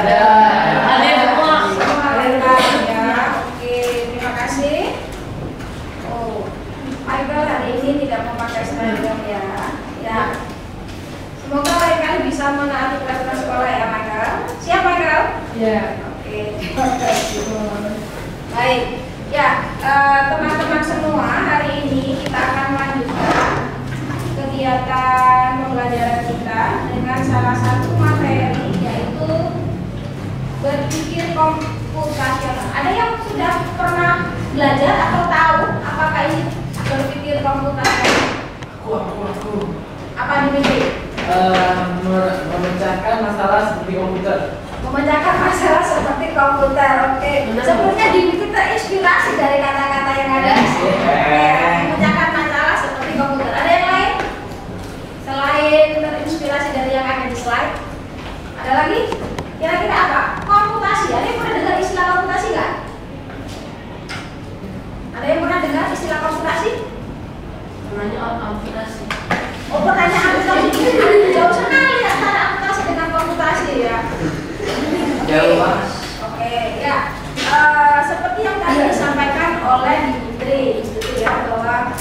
Ada. Ada semua. Ada ya. Oke, terima kasih. Oh, Michael hari ini tidak memakai seragam ya. Ya. Semoga lain kali bisa menaati peraturan sekolah ya, Michael. Siap, Michael? Iya. Oke, terima kasih. Baik. Ya, teman-teman semua, hari ini kita akan melanjutkan kegiatan pembelajaran kita dengan salah satu materi, yaitu berpikir komputasional. Ada yang sudah pernah belajar atau tahu apakah ini berpikir komputasional? Aku. Apa dipikir? Memecahkan masalah seperti komputer. Memecahkan masalah seperti komputer. Oke. Sebelumnya kita terinspirasi dari kata-kata yang ada. Memecahkan masalah seperti komputer. Ada yang lain? Selain terinspirasi dari yang ada di slide, ada lagi? Kira-kira apa? Komputasi. Ada yang pernah dengar istilah komputasi nggak? Ada yang pernah dengar istilah komputasi? Pertanyaan komputasi. Oh, pertanyaan komputasi ini ada jauh sekali antara komputasi dengan komputasi ya. Jauh banget. Oke, ya. Seperti yang tadi disampaikan oleh Dimitri, gitu ya, bahwa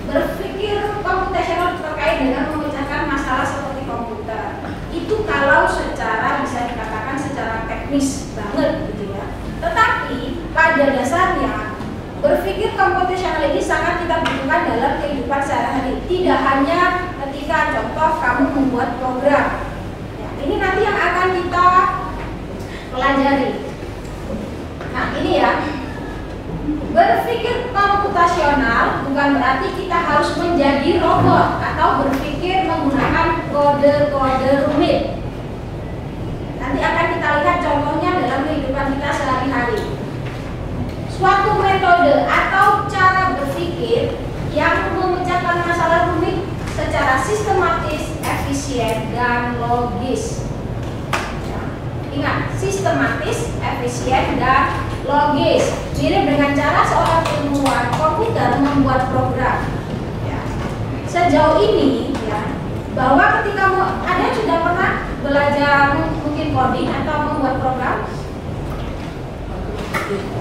berpikir komputasional terkait dengan memecahkan masalah seperti komputer. Itu kalau secara bisa dikatakan secara teknis banget, gitu ya. Tetapi pada dasarnya berpikir komputasional ini sangat kita butuhkan dalam kehidupan sehari-hari. Tidak hanya ketika contoh kamu membuat program. Ya, ini nanti yang akan kita pelajari. Nah, ini ya. Berpikir komputasional bukan berarti kita harus menjadi robot atau berpikir menggunakan kode-kode rumit. Nanti akan kita lihat contohnya dalam kehidupan kita sehari-hari. Suatu metode atau cara berpikir yang memecahkan masalah rumit secara sistematis, efisien, dan logis. Ya. Ingat, sistematis, efisien, dan logis. Mirip dengan cara seorang ilmuwan komputer membuat program. Ya. Sejauh ini, ya, bahwa ketika ada yang sudah pernah belajar mungkin coding atau membuat program.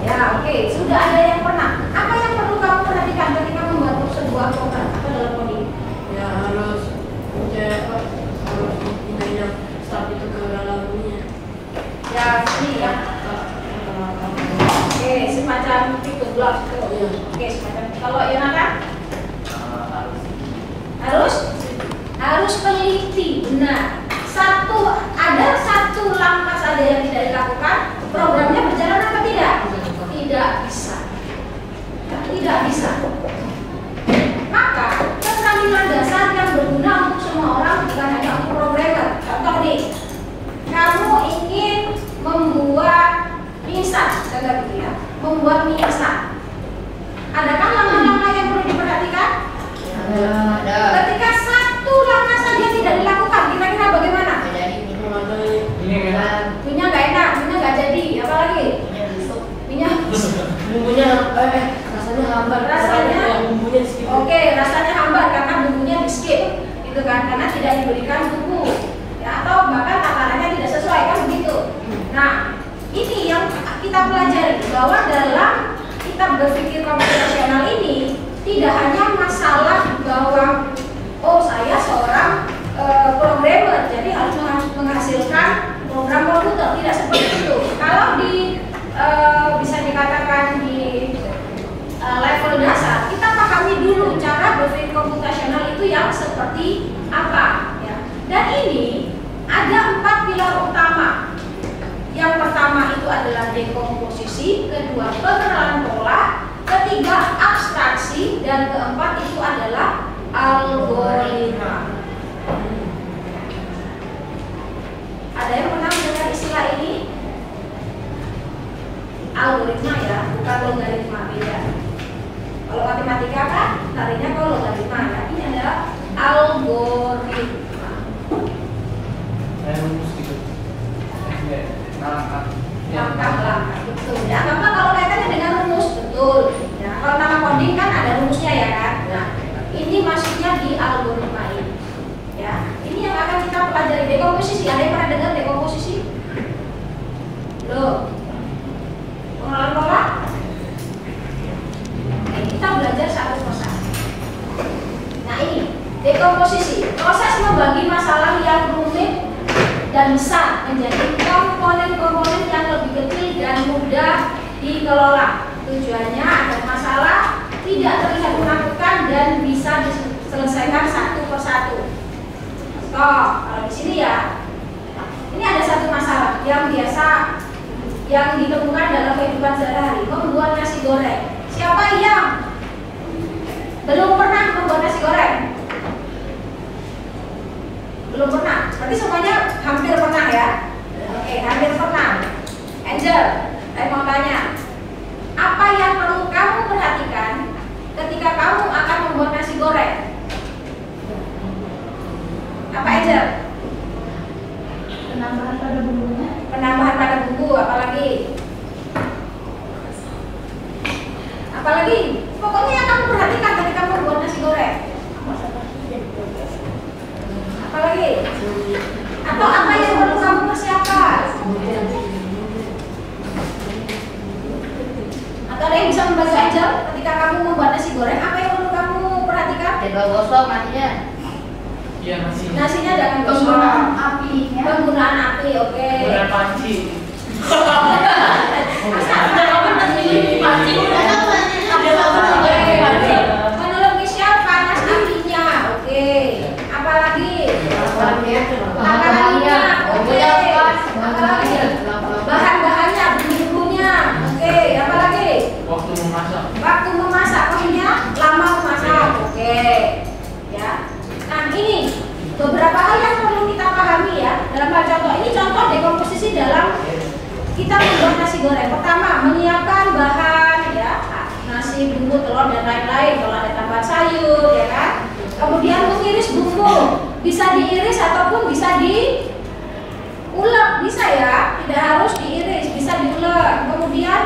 Ya, oke. Sudah ada yang pernah. Apa yang perlu kamu perhatikan ketika membuat sebuah program atau dalam coding? Ya harus pindahin yang start itu ke dalam ininya. Ya, ini ya. Oke, semacam itu blok. Oke, semacam. Kalau yang apa? Harus teliti, benar. Ada satu langkah saja yang tidak dilakukan, programnya berjalan apa tidak? Tidak bisa. Ya, tidak bisa. Maka keterampilan dasar yang berguna untuk semua orang bukan hanya untuk programmer. Contoh nih, kamu ingin membuat mie instan, contoh gitu ya, membuat mie instan. Adakah langkah-langkah yang perlu diperhatikan? Ada. Ketika satu langkah saja tidak dilakukan, kira-kira bagaimana? Ini kan. Minyak nggak enak, minyak nggak jadi, apa lagi? Minyak. Bumbunya rasanya hambar. Bumbunya di skip. Oke, rasanya hambar karena bumbunya di skip, gitu kan? Karena tidak diberikan bumbu, ya, atau bahkan takarannya tidak sesuai, kan begitu. Nah, ini yang kita pelajari bahwa dalam kita berpikir komputasional ini tidak hanya masalah bahwa oh saya seorang programmer jadi harus menghasilkan program komputer, tidak seperti itu. Kalau bisa dikatakan di level dasar kita pahami dulu cara berpikir komputasional itu yang seperti apa ya. Dan ini ada 4 pilar utama. Yang pertama itu adalah dekomposisi, kedua pengenalan pola, ketiga abstraksi, dan keempat itu adalah algoritma. Ada yang pernah mendengar istilah ini? Algoritma ya, bukan logaritma, beda. Kalau matematika kan larinya ke logaritma ya. Ini adalah algoritma. Saya rumus gitu. Langkah-langkah, betul ya. Gampang kalau kaitannya dengan rumus, betul. Ya, kalau nama coding kan ada rumusnya ya kan. Nah, ini maksudnya di algoritma ini. Ya, ini yang akan kita pelajari dekomposisi. Ada yang pernah dengar dekomposisi? besar menjadi komponen-komponen yang lebih kecil dan mudah dikelola. Tujuannya agar masalah tidak terlihat menakutkan dan bisa diselesaikan satu persatu. Contoh, kalau di sini ya, ini ada satu masalah yang biasa yang ditemukan dalam kehidupan sehari-hari, membuat nasi goreng. Siapa yang belum pernah membuat nasi goreng? Belum pernah. Berarti semuanya hampir pernah ya? Oke, hampir pernah. Angel, saya mau tanya, apa yang perlu kamu perhatikan ketika kamu akan membuat nasi goreng? Apa Angel? Penambahan pada bumbunya. Penambahan pada bumbu, apalagi? Apalagi? Pokoknya yang kamu perhatikan ketika membuat nasi goreng. Apalagi? Atau apa yang perlu kamu persiapkan? Atau ada yang bisa membantu Angel ketika kamu membuat nasi goreng? Apa yang perlu kamu perhatikan? Jangan gosok nasinya. Iya masih. Nasinya jangan gosok. Penggunaan api ya. Penggunaan api, oke. Udah panci. Menurut Michelle panas apinya, oke. Apalagi? Apalagi? Oke. Apalagi? Bahan-bahannya, bumbunya, oke. Apalagi? Waktu memasak. Waktu memasak, maksudnya lama memasak, oke. Ya. Nah ini beberapa hal yang perlu kita pahami ya dalam hal contoh. Ini contoh dekomposisi dalam kita membuat nasi goreng. Pertama, menyiapkan bahan ya, nasi, bumbu, telur dan lain-lain. Kalau ada tambahan sayur, ya kan. Kemudian mengiris bumbu, bisa diiris ataupun bisa diulek, bisa ya. Tidak harus diiris, bisa diulek. Kemudian,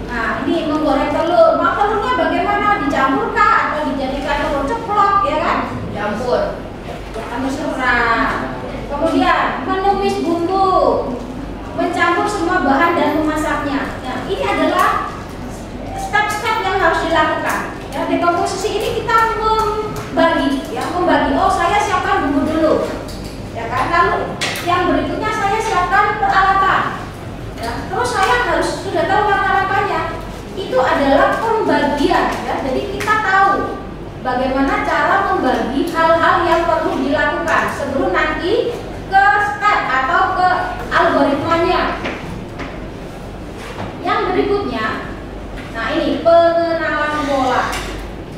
nah ini menggoreng telur. Mau telurnya bagaimana? Dicampurkah atau dijadikan telur ceplok, ya kan? Campur. Terserah. Kemudian menumis bumbu, mencampur semua bahan dan memasaknya. Nah, ini adalah step-step yang harus dilakukan. Ya, dekomposisi ini kita membagi, ya, membagi. Oh, saya siapkan bumbu dulu, ya kan? Lalu yang berikutnya saya siapkan peralatan. Ya, terus saya harus sudah tahu peralatannya. Itu adalah pembagian, ya. Jadi kita tahu bagaimana cara membagi hal-hal yang perlu dilakukan sebelum nanti ke step atau ke algoritmanya. Yang berikutnya, nah ini pengenalan pola.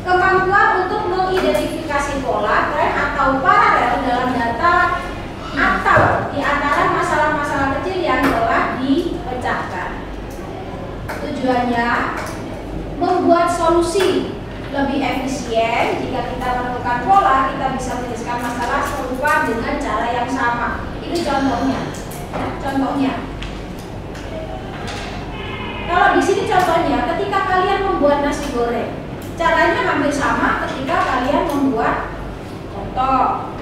Kemampuan untuk mengidentifikasi pola, tren atau paralel dalam data atau di antara masalah-masalah kecil yang telah dipecahkan. Tujuannya membuat solusi lebih efisien. Jika kita menemukan pola, kita bisa menyelesaikan masalah serupa dengan cara yang sama. Ini contohnya. Ya, contohnya. Kalau di sini contohnya, ketika kalian membuat nasi goreng, caranya hampir sama ketika kalian membuat contoh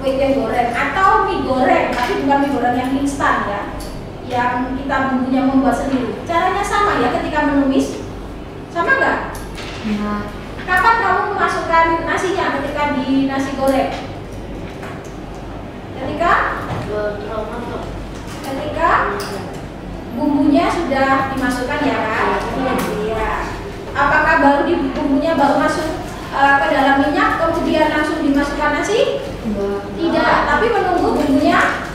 kue goreng atau mie goreng, tapi bukan mie goreng yang instan ya, yang kita bumbunya membuat sendiri. Caranya sama ya ketika menumis, sama nggak? Kapan kamu memasukkan nasinya ketika di nasi goreng? Ketika bumbunya sudah dimasukkan ya kan? Iya. Apakah baru bumbunya baru masuk ke dalam minyak kemudian langsung dimasukkan nasi? Tidak, tapi menunggu bumbunya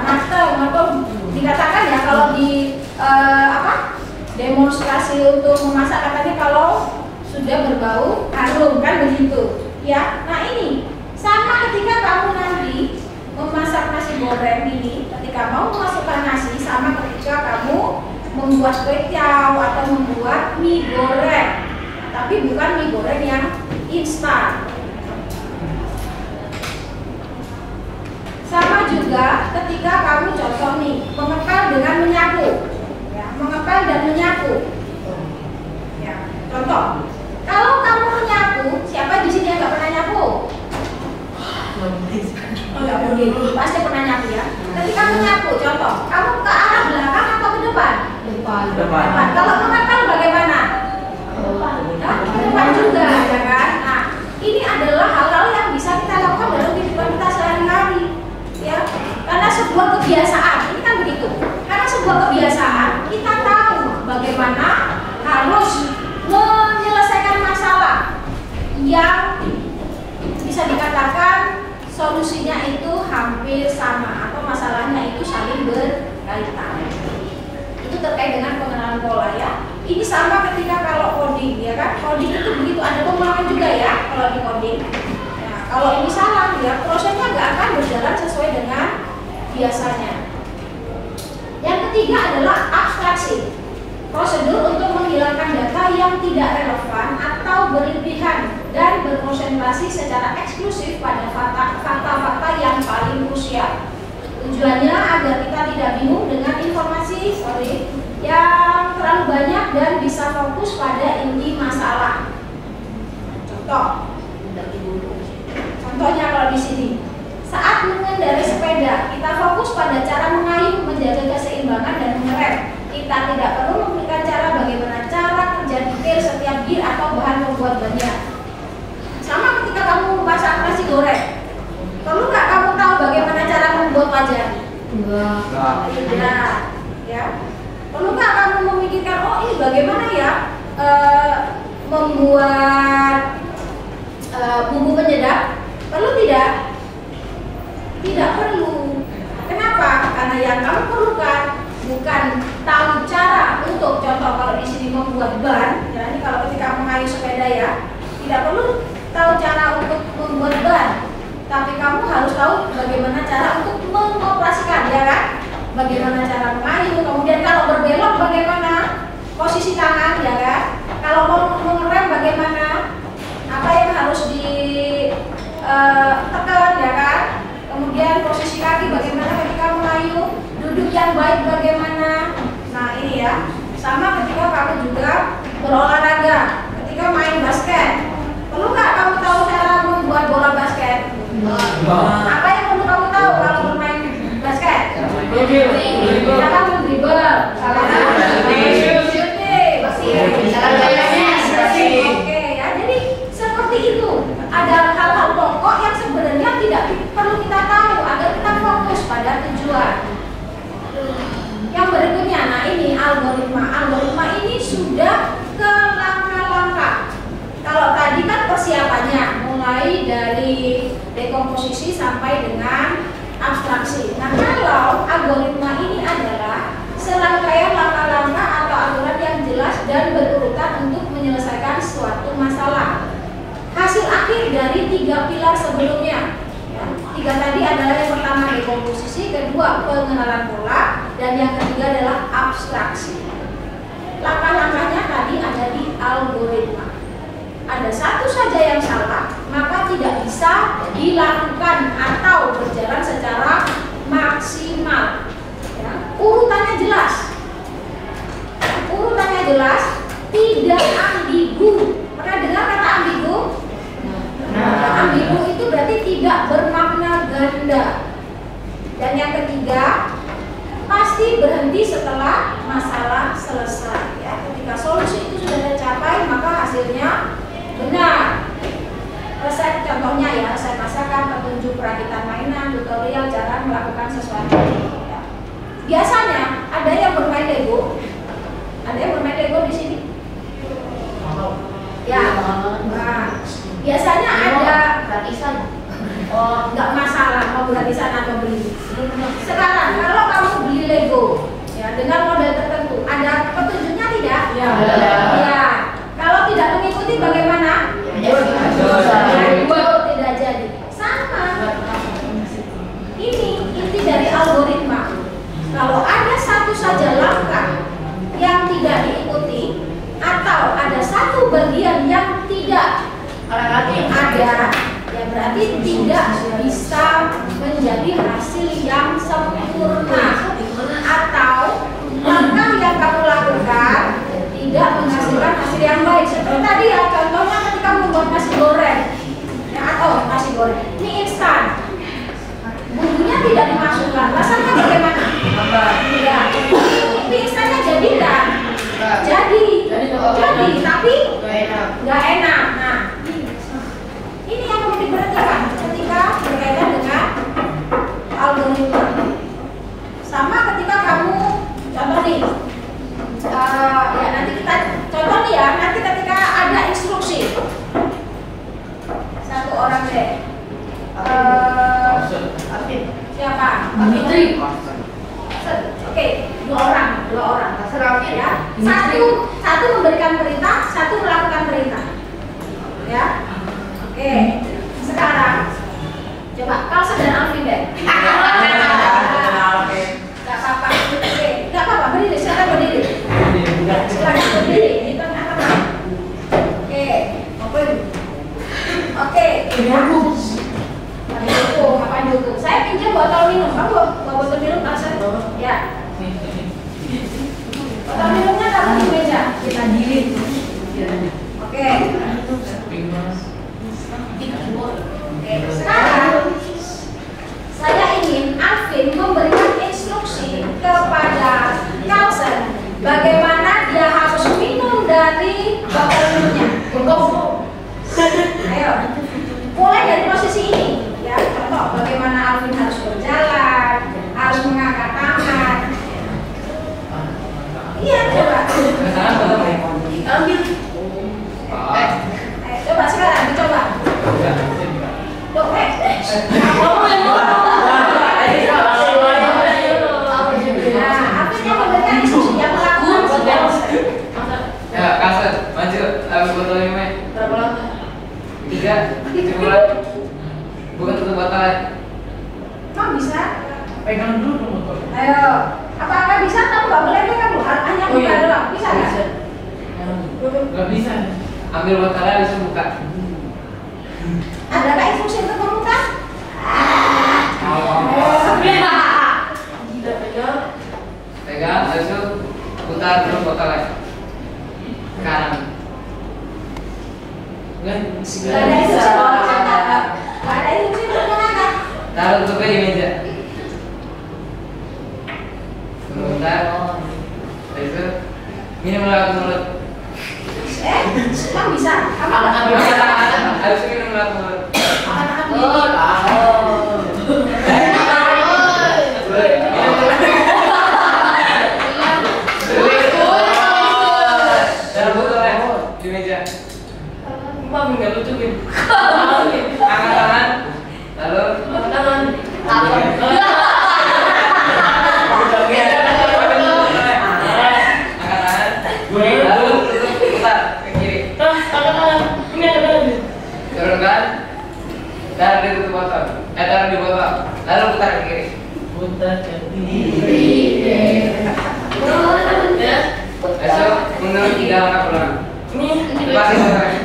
matang atau dikatakan ya kalau di demonstrasi untuk memasak katanya kalau sudah berbau harum kan begitu ya. Nah ini sama ketika kamu nanti memasak nasi goreng ini, ketika mau memasukkan nasi sama ketika kamu membuat kue tiaw atau membuat mie goreng, tapi bukan mie goreng yang instan. Sama juga ketika kamu contoh nih mengepel dengan menyapu, ya, mengepel dan menyapu. Ya, contoh, kalau kamu menyapu, siapa di sini yang nggak pernah nyapu? Nggak mungkin, pasti pernah nyapu ya. Ketika menyapu, contoh, kamu ke arah belakang atau ke depan? Depan. Kalau mengepel bagaimana? Ke depan juga, ya kan? Nah, ini adalah hal-hal yang bisa kita lakukan dalam kehidupan kita sehari-hari. hampir sama atau masalahnya itu saling berkaitan. Itu terkait dengan pengenalan pola ya. Ini sama ketika kalau coding ya kan, coding itu begitu ada pengulangan juga ya kalau di coding. Nah, kalau ini salah ya prosesnya nggak akan berjalan sesuai dengan biasanya. Yang ketiga adalah abstraksi, prosedur untuk menghilangkan data yang tidak relevan atau berlebihan dan berkonsentrasi secara eksklusif pada fakta-fakta yang paling krusial. Tujuannya agar kita tidak bingung dengan informasi yang terlalu banyak dan bisa fokus pada inti masalah. Contohnya kalau di sini, saat mengendarai sepeda, kita fokus pada cara mengayuh, menjaga keseimbangan dan mengerem. Kita tidak perlu memberikan cara bagaimana cara kerja detail setiap gear atau bahan pembuat bannya. Sama ketika kamu masak nasi goreng, perlu nggak kamu tahu bagaimana cara membuat wajan? Enggak. Ya. Perlu nggak kamu memikirkan, oh ini bagaimana ya membuat bumbu penyedap? Perlu tidak? Tidak perlu. Kenapa? Karena yang kamu perlukan bukan tahu cara untuk contoh kalau di sini membuat ban. Ya, ini kalau ketika mengayuh sepeda ya, tidak perlu tahu cara untuk membuat ban, tapi kamu harus tahu bagaimana cara untuk mengoperasikan, ya kan? Bagaimana cara mengayuh, kemudian kalau berbelok bagaimana posisi tangan, ya kan? Kalau mau mengerem bagaimana, apa yang harus ditekan, ya kan? Kemudian posisi kaki bagaimana ketika mengayuh, duduk yang baik bagaimana. Nah ini ya, sama ketika kamu juga berolahraga, ketika main basket, perlu nggak kamu tahu cara membuat bola basket? Apa yang perlu kamu tahu kalau bermain basket? Cara mendribel, oke ya. Jadi seperti itu. Ada hal-hal pokok yang sebenarnya tidak perlu kita tahu agar kita fokus pada tujuan. Yang berikutnya, nah ini algoritma. Algoritma ini sudah ke langkah-langkah. Kalau tadi kan persiapannya mulai dari dekomposisi sampai dengan abstraksi. Nah kalau algoritma ini adalah serangkaian langkah-langkah atau aturan yang jelas dan berurutan untuk menyelesaikan suatu masalah. Hasil akhir dari 3 pilar sebelumnya. Ya, 3 tadi adalah yang pertama dekomposisi, kedua pengenalan pola, dan yang ketiga adalah abstraksi. Langkah-langkahnya tadi ada di algoritma. Ada satu saja yang salah, maka tidak bisa dilakukan atau berjalan secara maksimal. Ya, urutannya jelas. Urutannya jelas, tidak ambigu. Pernah dengar kata ambigu? Ambigu itu berarti tidak bermakna ganda. Dan yang ketiga, pasti berhenti setelah masalah selesai. Ya, ketika solusi itu sudah tercapai, maka hasilnya benar. Resep contohnya ya, resep masakan, petunjuk perakitan mainan, tutorial cara melakukan sesuatu. Ya. Biasanya ada yang bermain Lego, ada yang bermain Lego di sini. Ya, nah, biasanya ada gratisan. Oh, nggak masalah mau gratisan atau beli. Sekarang kalau kamu beli Lego, ya dengan model tertentu, ada petunjuknya tidak? Ya. Ya. Kalau tidak mengikuti bagaimana? Tidak jadi. Sama. Ini inti dari algoritma. Kalau ada satu saja langkah yang tidak diikuti, atau ada satu bagian yang tidak ada, ya berarti tidak bisa menjadi hasil yang sempurna, atau langkah yang kamu lakukan tidak menghasilkan hasil yang baik. Seperti tadi ya, contohnya ketika membuat nasi goreng, ya, atau nasi goreng ini instan, bumbunya tidak dimasukkan, rasanya bagaimana? Tidak. Mie instannya jadi kan? Jadi, tapi nggak enak. Nah, ini yang perlu diperhatikan ketika berkaitan dengan algoritma. Siapa? Dimitri. Oke, dua orang. Terserah Ya, satu memberikan perintah, satu melakukan perintah. Ya, oke. Sekarang coba Kalsen dan Alvin deh. Gak apa-apa. Oke, gak apa-apa. Berdiri, silakan berdiri. Silakan berdiri di tengah-tengah. Oke, oke. Apa dukung? Saya pinjam botol minum. Kamu bawa botol minum Kalsen? Ya. Botol minumnya taruh di meja. Kita giling. Oke. Sekarang saya ingin Alvin memberikan instruksi kepada Kalsen bagaimana dia harus minum dari botol minumnya. Ayo, mulai dari posisi ini. Ya, contoh bagaimana Alvin harus berjalan, harus mengangkat tangan. Iya, coba. Ambil. Coba sekarang dicoba. Loh, Nah, Alvin yang memberikan instruksi yang melakukan. Ya, Kalsen, maju. Ambil botol minumnya. Berapa lama? 3, dimulai. Bukan tutup botol. Emang bisa? Pegang dulu dong botol. Ayo, apakah bisa? Kamu nggak boleh pegang dulu, hanya buka doang. Bisa nggak? Gak bisa. Ambil botolnya bisa buka. Adakah instruksi untuk membuka? Pegang, habis itu putar dulu botolnya. Kanan. Nggak ada instruksi untuk mengangkat. Nggak ada instruksi untuk mengangkat. Taruh tutupnya di meja. Bentar. Habis itu minum lewat mulut. Emang bisa? Kamu nggak Bisa. Habis itu minum lewat mulut. Taruh botolnya di meja. Nggak lucu gitu. Angkat tangan. Lalu lalu tutup, putar ke kiri. Turunkan. Taruh di tutup botol. Taruh di botol. Lalu putar ke kiri. Besok mundur 3 langkah ke belakang. Lepasin botolnya.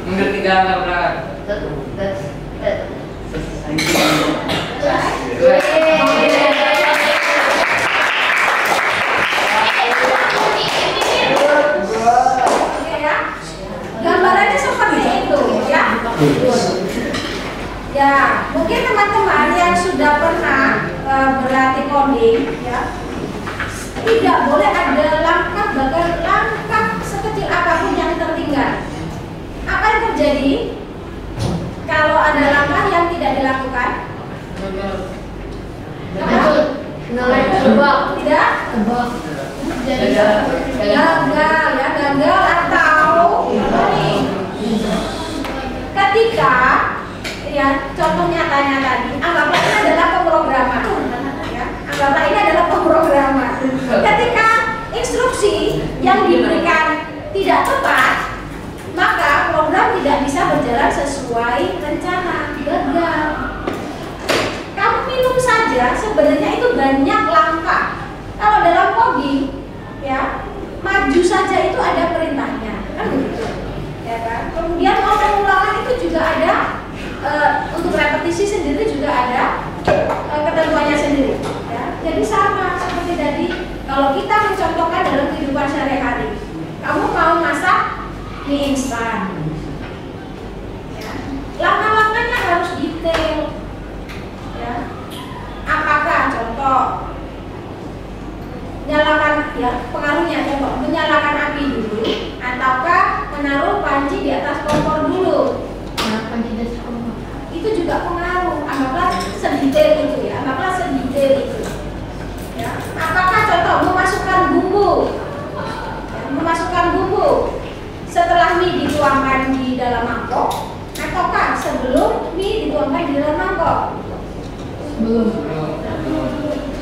Mundur 3 langkah ke belakang. Oke ya. Gambarannya seperti itu ya. Ya, mungkin teman-teman yang sudah pernah berlatih coding ya, tidak boleh ada langkah bahkan langkah sekecil apapun yang tertinggal. Apa yang terjadi kalau ada langkah yang tidak dilakukan? Tidak? Gagal ya, gagal atau nih. Ketika ya contoh nyatanya tadi, anggaplah ini adalah pemrograman ya, anggaplah ini adalah pemrograman. Ketika instruksi yang diberikan tidak tepat, maka program tidak bisa berjalan sesuai rencana, gagal. Kamu minum saja sebenarnya itu banyak langkah. Kalau dalam coding ya, maju saja itu ada perintahnya, kan begitu ya kan. Kemudian mau pengulangan itu juga ada, untuk repetisi sendiri juga ada ketentuannya sendiri ya. Jadi sama seperti tadi, kalau kita mencontohkan dalam kehidupan sehari-hari, kamu mau masak mie instan ya, langkah-langkahnya harus detail ya. Apakah contoh nyalakan ya, pengaruhnya contoh menyalakan api dulu ataukah menaruh panci di atas kompor dulu, itu juga pengaruh. Anggaplah sedetail itu ya, anggaplah sedetail itu ya. Apakah contoh memasukkan bumbu ya, memasukkan bumbu setelah mie dituangkan di dalam mangkok ataukah sebelum mie dituangkan di dalam mangkok, Belum.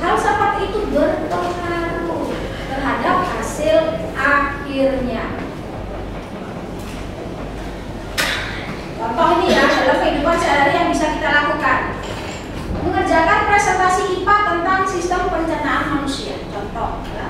Hal seperti itu berpengaruh terhadap hasil akhirnya. Contoh ini ya, dalam kehidupan sehari-hari yang bisa kita lakukan. Mengerjakan presentasi IPA tentang sistem pencernaan manusia. Contoh ya.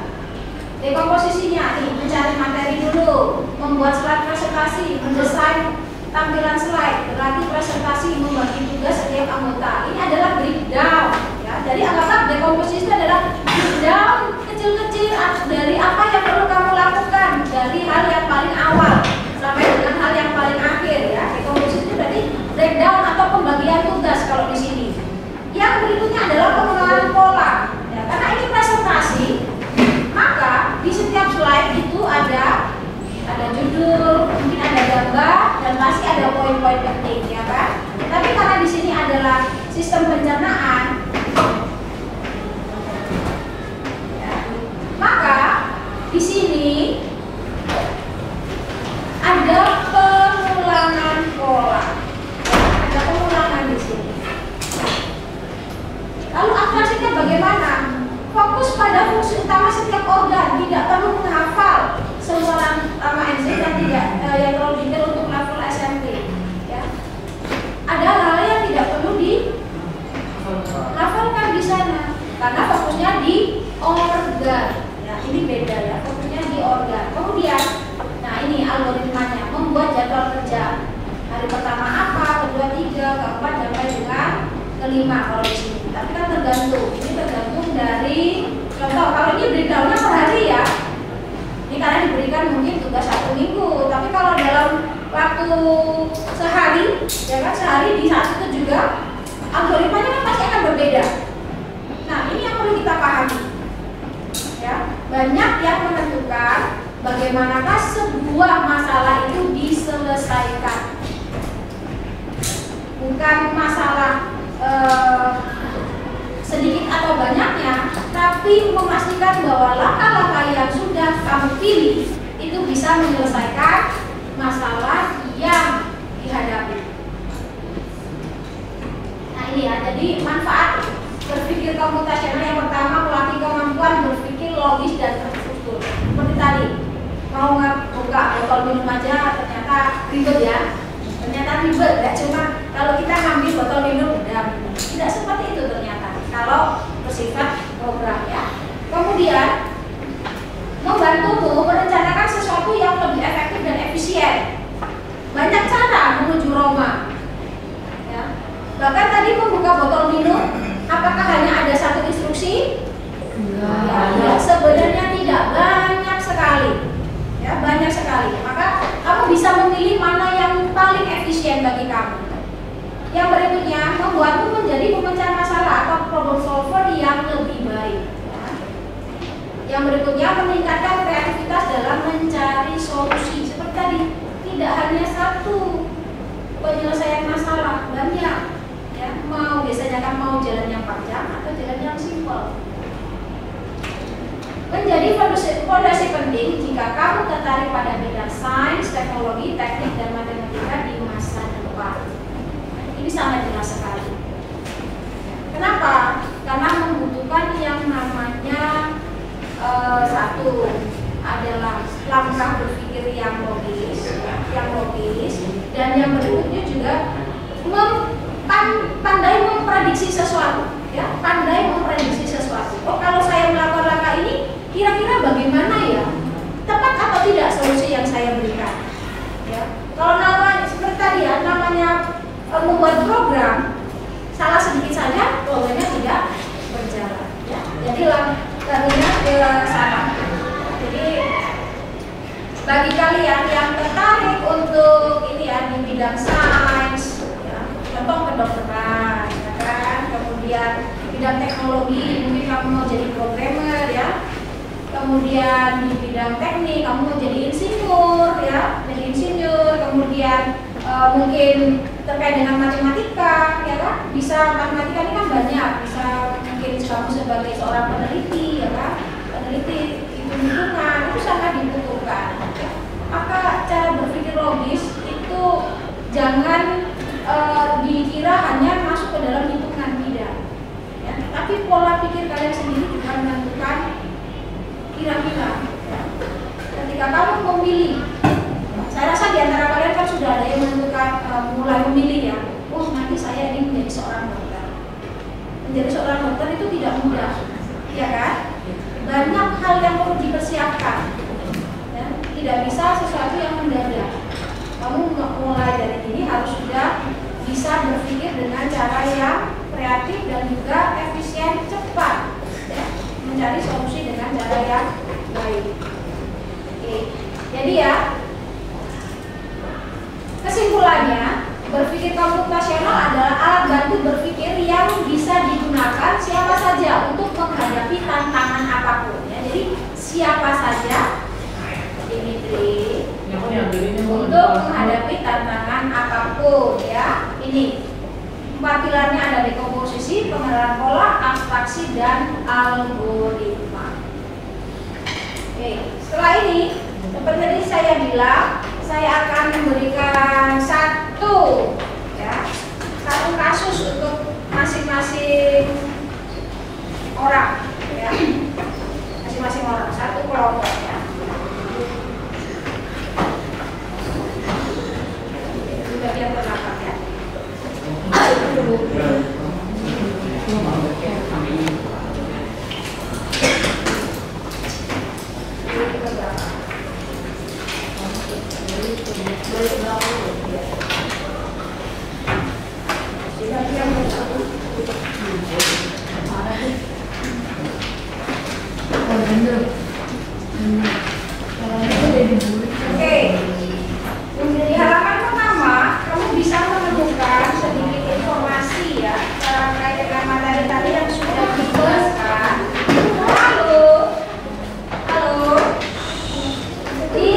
Dekomposisinya nih, mencari materi dulu, membuat slide presentasi, mendesain tampilan slide, berarti presentasi, membagi tugas setiap anggota. Ini adalah breakdown ya. Jadi anggaplah dekomposisi itu adalah breakdown kecil-kecil dari apa yang perlu kamu lakukan, dari hal yang paling awal sampai dengan hal yang paling akhir ya. Dekomposisi itu berarti breakdown atau pembagian tugas kalau di sini. Yang berikutnya adalah pengenalan pola ya, karena ini presentasi, maka di setiap slide itu ada judul, mungkin ada gambar, dan pasti ada poin-poin penting ya kan. Tapi karena di sini adalah sistem pencernaan ya, maka di sini ada pengulangan pola, ada pengulangan di sini. Lalu atrasinya bagaimana? Fokus pada fungsi utama setiap organ, tidak perlu menghafal semua nama enzim dan tidak yang terlalu detail untuk level SMP. Ya. Ada hal yang tidak perlu dihafalkan di sana, karena fokusnya di organ. Ya, ini beda ya, fokusnya di organ. Kemudian, nah ini algoritmanya, membuat jadwal kerja. Hari pertama apa, kedua 3, keempat sampai dengan kelima kalau di sini. Tapi kan tergantung, ini tergantung dari contoh. Kalau ini breakdownnya per hari ya, ini karena diberikan mungkin tugas 1 minggu. Tapi kalau dalam waktu sehari, ya kan sehari di saat itu juga algoritmanya kan pasti akan berbeda. Nah ini yang perlu kita pahami. Ya, banyak yang menentukan bagaimanakah sebuah masalah itu diselesaikan. Bukan masalah sedikit atau banyaknya, tapi memastikan bahwa langkah-langkah yang sudah kamu pilih itu bisa menyelesaikan masalah yang dihadapi. Nah ini ya, jadi manfaat berpikir komputasional yang pertama, melatih kemampuan berpikir logis dan terstruktur. Seperti tadi, mau buka botol minum aja ternyata ribet ya. Ternyata ribet, gak cuma kalau kita ngambil botol minum udah, tidak seperti itu ternyata kalau bersifat program ya. Kemudian membantumu merencanakan sesuatu yang lebih efektif dan efisien. Banyak cara menuju Roma ya. Bahkan tadi membuka botol minum, apakah hanya ada satu instruksi? Ya, sebenarnya tidak, banyak sekali ya, banyak sekali. Maka kamu bisa memilih mana yang paling efisien bagi kamu. Yang berikutnya, membuatmu menjadi pemecah masalah atau problem solver yang lebih baik ya. Yang berikutnya, meningkatkan kreativitas dalam mencari solusi. Seperti tadi, tidak hanya satu penyelesaian masalah, banyak ya. Biasanya kan mau jalan yang panjang atau jalan yang simpel. Menjadi fondasi penting jika kamu tertarik pada bidang sains, teknologi, teknik, dan matematika di masa depan. Ini sangat jelas sekali. Kenapa? Karena membutuhkan yang namanya satu adalah langkah berpikir yang logis, dan yang berikutnya juga pandai memprediksi sesuatu, ya, pandai memprediksi sesuatu. Oh, kalau saya melakukan langkah ini, kira-kira bagaimana ya? Tepat atau tidak solusi yang saya berikan? Ya. Kalau namanya seperti tadi ya, namanya membuat program, salah sedikit saja programnya tidak berjalan. Ya. Jadi lagunya ke sana. Jadi bagi kalian yang tertarik untuk ini ya di bidang sains, ya, contoh kedokteran, ya kan, kemudian bidang teknologi, mungkin kamu mau jadi programmer ya. Kemudian di bidang teknik kamu mau jadi insinyur ya, kemudian mungkin terkait dengan matematika ya kan, bisa matematika ini kan banyak, bisa mungkin kamu sebagai seorang peneliti ya kan, peneliti hitung-hitungan itu sangat dibutuhkan ya. Maka cara berpikir logis itu jangan dikira hanya masuk ke dalam hitungan, tidak pikir kalian sendiri juga menentukan kira-kira ketika kamu memilih. Saya rasa di antara kalian kan sudah ada yang menentukan mulai memilih ya. Oh, nanti saya ingin menjadi seorang dokter. Menjadi seorang dokter itu tidak mudah, ya kan? Banyak hal yang perlu dipersiapkan. Ya, tidak bisa sesuatu yang mendadak. Kamu mulai dari ini harus sudah bisa berpikir dengan cara yang kreatif dan juga efisien, cepat, ya, mencari solusi dengan cara yang baik. Oke, jadi ya, kesimpulannya, berpikir komputasional adalah alat bantu berpikir yang bisa digunakan siapa saja untuk menghadapi tantangan apapun. Ya, jadi siapa saja, Dimitri, untuk menghadapi tantangan apapun. Ya, ini 4 pilarnya ada dekomposisi, pengenalan pola, abstraksi, dan algoritma. Oke, setelah ini, seperti tadi saya bilang, saya akan memberikan satu kasus untuk masing-masing orang, ya, masing-masing orang, satu kelompok, ya. Sudah yang terdapat, ya. Oke, di halaman pertama kamu bisa menemukan sedikit informasi ya terkait dengan materi tadi yang sudah dijelaskan. Halo, di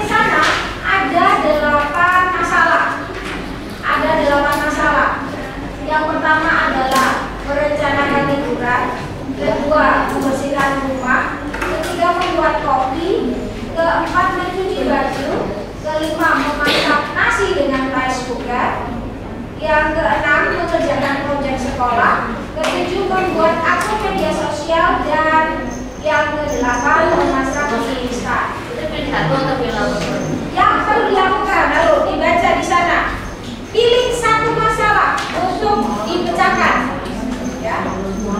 sana ada 8 masalah. Ada 8 masalah. Yang pertama adalah merencanakan liburan, kedua membersihkan rumah, ketiga membuat kopi, keempat mencuci baju, kelima memasak nasi dengan rice cooker, yang keenam mengerjakan proyek sekolah, ketujuh membuat akun media sosial, dan yang kedelapan memasak mie instan. Itu pilih satu atau pilih apa? Yang perlu dilakukan, lalu dibaca di sana. Pilih satu masalah untuk dipecahkan. Ya.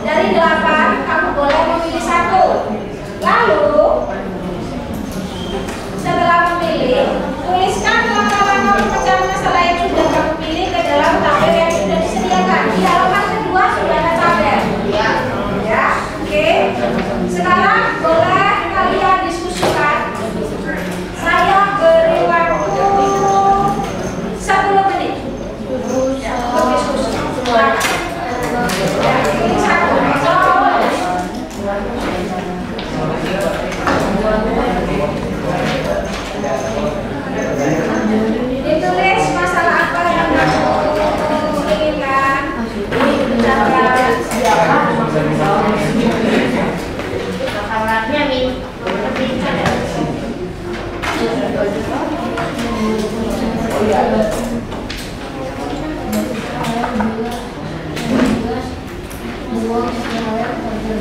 Dari 8, kamu boleh memilih satu. Lalu setelah memilih, tuliskan langkah-langkah pemecahan masalah yang sudah kamu pilih ke dalam tabel yang sudah disediakan. Di halaman kedua sudah ada tabel. Ya, oke. Sekarang boleh kalian diskusikan. Saya beri waktu 10 menit untuk diskusi. Ya, pilih satu. Ditulis masalah apa yang kamu inginkan dibicarakan. Kamarnya min.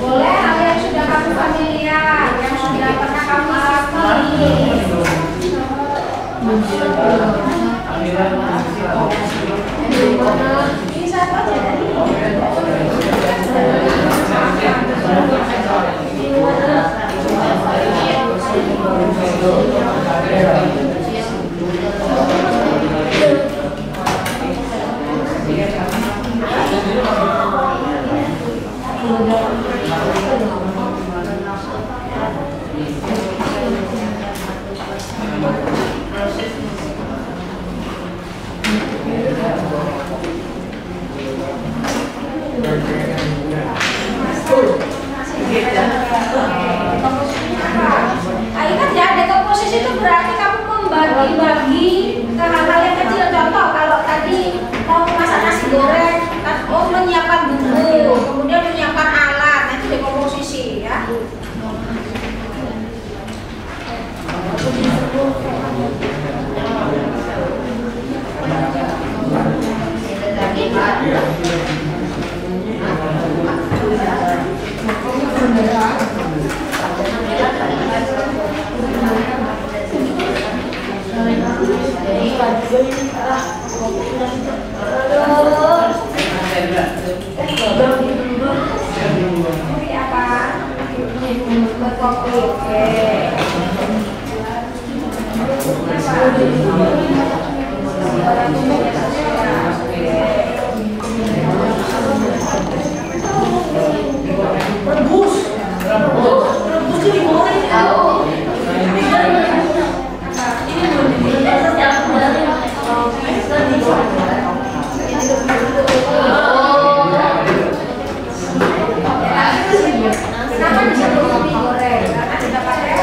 Boleh hal yang sudah kamu familiar, yang sudah pernah kamu alami. Ini satu aja dari ingat ya, dekomposisi itu berarti kamu membagi-bagi ke hal-hal yang kecil. Contoh, kalau tadi mau masak nasi goreng, menyiapkan bumbu, kemudian menyiapkan alat, nah itu dekomposisi ya. kopi. Oke. Rebus itu digoreng tahu. Kenapa disebut kopi goreng? Karena kita pakai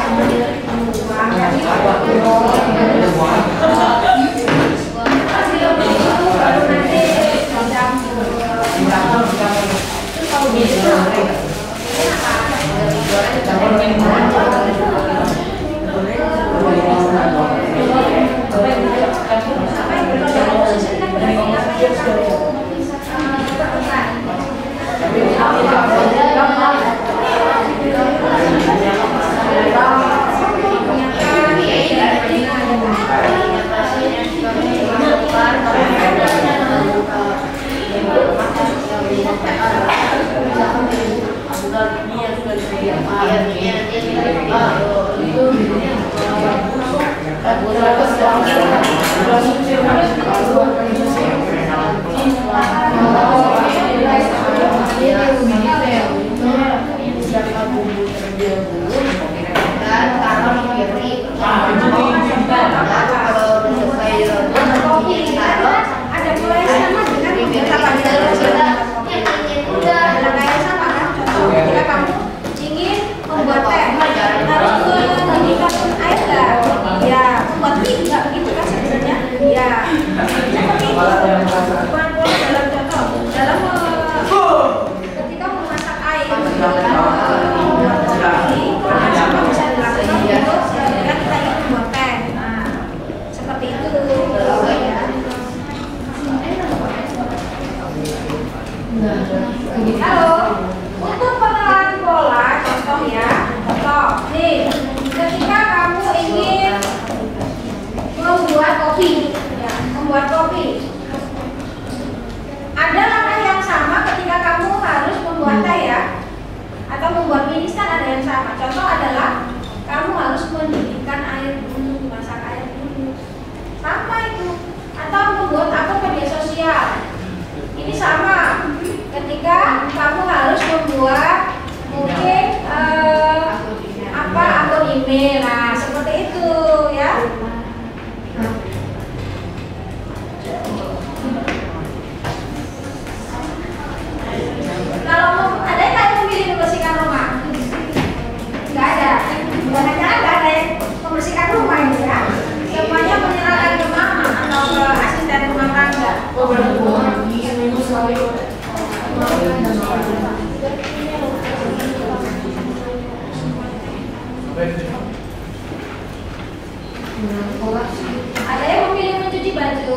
Ada yang memilih mencuci baju?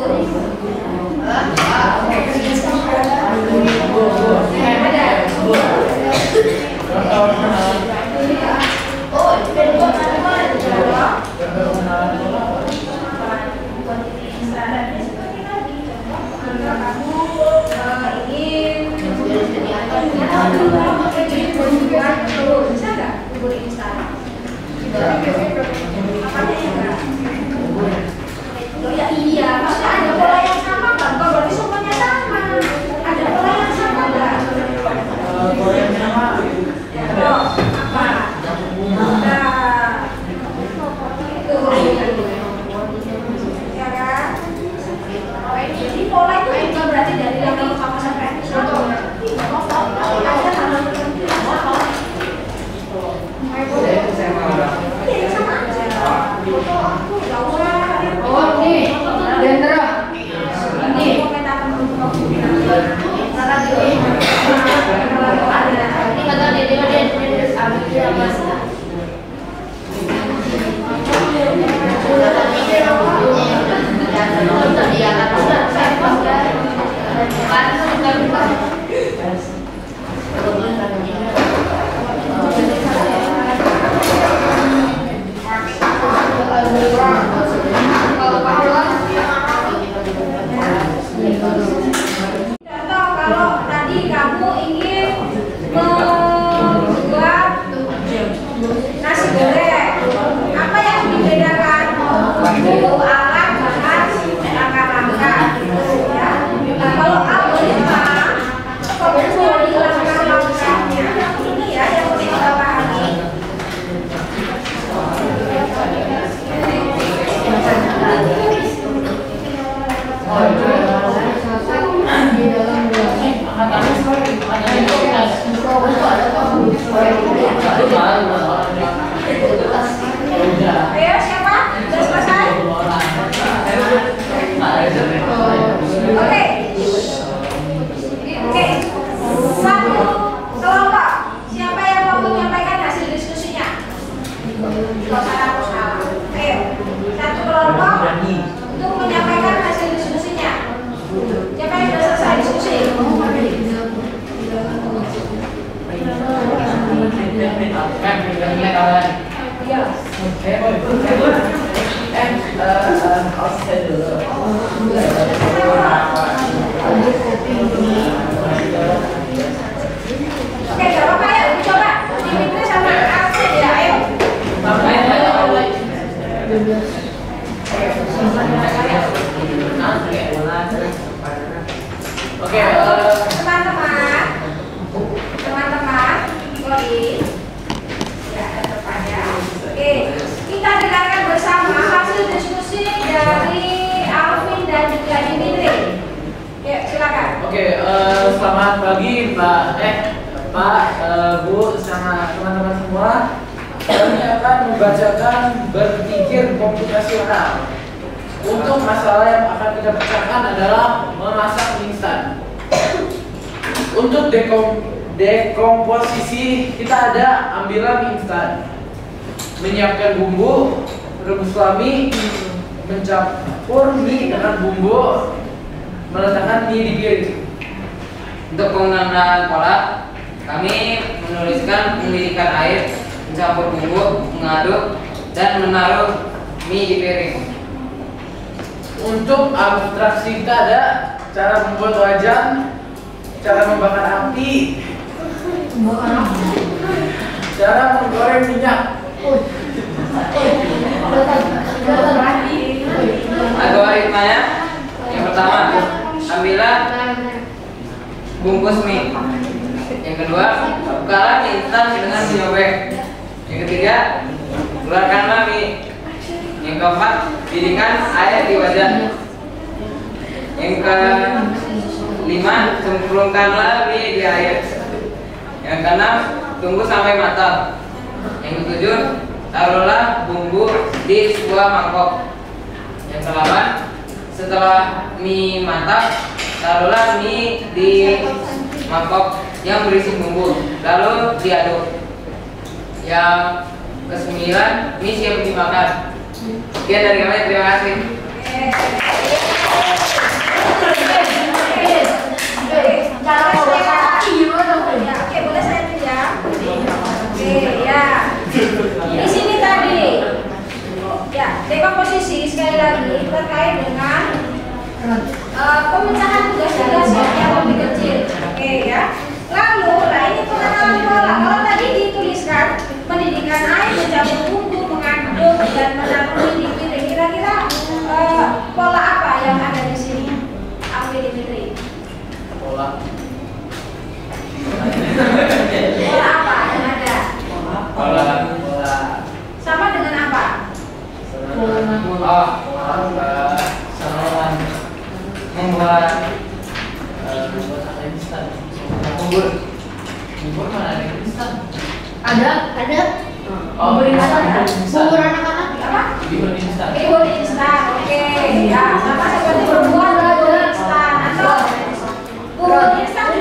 Ya iya, maksudnya ada pola yang sama kan? Kalau berarti semuanya sama. Ada pola yang sama nggak? Pola yang sama. Ya, apa? Nah, itu. Ya kan? Jadi pola itu juga berarti dari level sama sampai satu. Ada tanggal tertentu. Iya, sama aja. Foto aku jauh. Oh, nih. Dendra. jalan. Iya. Harus saya dulu. Oke, gak apa-apa ya, coba Dimitri sama Alfred ya, ayo. Oke, teman-teman, Gori. Ya, depannya. Oke, kita dengarkan bersama hasil diskusi dari Alvin dan juga Dimitri. Ya, silakan. Oke, selamat pagi Pak, Bu, sama teman-teman semua. Kami akan membacakan berpikir komputasional. Untuk masalah yang akan kita pecahkan adalah memasak mie instan. Untuk dekomposisi kita ada ambilan mie instan, menyiapkan bumbu, rebus mie, mencampur mie dengan bumbu, meletakkan mie di piring. Untuk pengenalan pola, kami menuliskan mendidihkan air, mencampur bumbu, mengaduk, dan menaruh mie di piring. Untuk abstraksi kita ada cara membuat wajan, cara membakar api, cara menggoreng minyak. Algoritmanya yang pertama, ambillah bungkus mie. Yang kedua, bukalah mie instan dengan diobek. Yang ketiga, keluarkanlah mie. Yang keempat, didihkan air di wajan. Yang kelima, cemplungkanlah mie di air. Yang keenam, tunggu sampai matang. Yang ketujuh, taruhlah bumbu di sebuah mangkok. Yang kedelapan, setelah mie matang, taruhlah mie di mangkok yang berisi bumbu, lalu diaduk. Yang kesembilan, mie siap dimakan. Sekian dari kami, terima kasih. Oke, boleh saya pinjam? Oke, ya. Di sini tadi, ya, dekomposisi sekali lagi terkait dengan pemecahan tugas-tugas yang lebih kecil. Oke, ya. Lalu, nah ini pengenalan pola. Kalau tadi dituliskan mendidihkan air, mencampur bumbu, mengaduk, dan menaruh di piring. Kira-kira pola apa yang ada di sini? Alvin, Dimitri. Pola. Pola apa yang ada? Pola. Sama dengan apa? Sama membuat instan. Bubur mana ada yang instan? Ada. Oh, Bubur instan. instan. Bubur anak-anak. Apa? Bihun instan. Bihun instan. Oke, ya, sama seperti bubur instan atau bubur instan